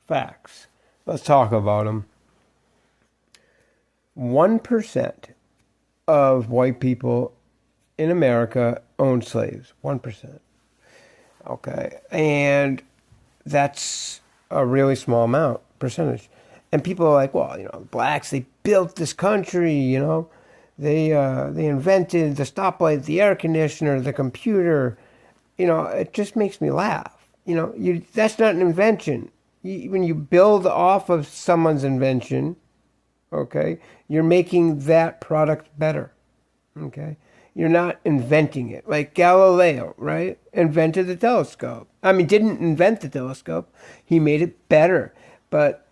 facts. Let's talk about them. 1% of white people in America own slaves. 1%. Okay. And that's a really small amount, percentage. And people are like, well, blacks, they built this country, They invented the stoplight, the air conditioner, the computer. It just makes me laugh. That's not an invention. When you build off of someone's invention, okay, you're making that product better. Okay? You're not inventing it. Like Galileo, right? Invented the telescope. I mean, didn't invent the telescope. He made it better. But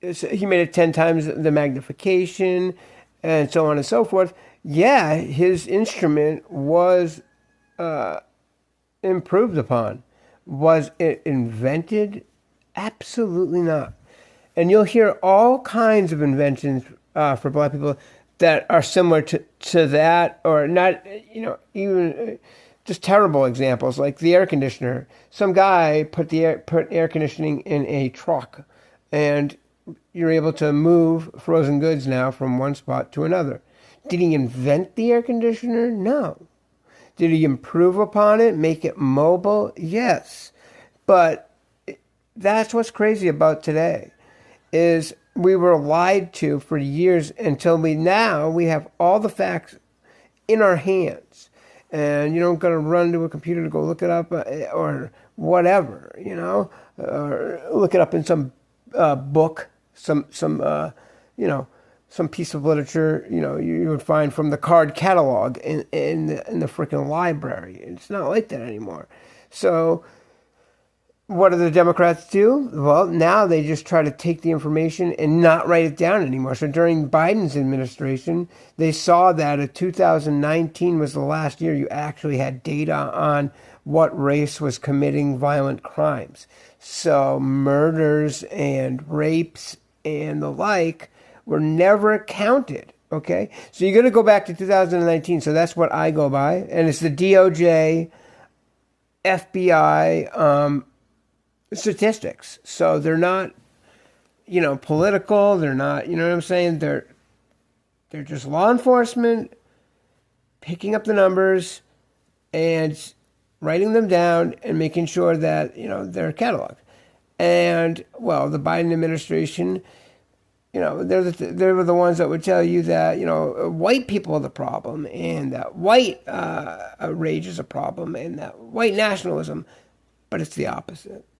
he made it 10 times the magnification and so on and so forth. Yeah, his instrument was improved upon. Was it invented? Absolutely not. And you'll hear all kinds of inventions for black people that are similar to that, or not, even just terrible examples, like the air conditioner. Some guy put air conditioning in a truck, and you're able to move frozen goods now from one spot to another. Did he invent the air conditioner? No. Did he improve upon it, make it mobile? Yes. But that's what's crazy about today, is we were lied to for years until we have all the facts in our hands. And you don't got to run to a computer to go look it up or whatever, or look it up in some book, some piece of literature, you would find from the card catalog in the freaking library. It's not like that anymore. So what do the Democrats do? Well, now they just try to take the information and not write it down anymore. So during Biden's administration, they saw that 2019 was the last year you actually had data on what race was committing violent crimes. So murders and rapes and the like were never counted, okay? So you're going to go back to 2019. So that's what I go by. And it's the DOJ, FBI statistics. So they're not, political. They're not, you know what I'm saying? They're just law enforcement picking up the numbers and writing them down and making sure that, they're cataloged. And, well, the Biden administration, they're the ones that would tell you that, white people are the problem, and that white rage is a problem, and that white nationalism, but it's the opposite.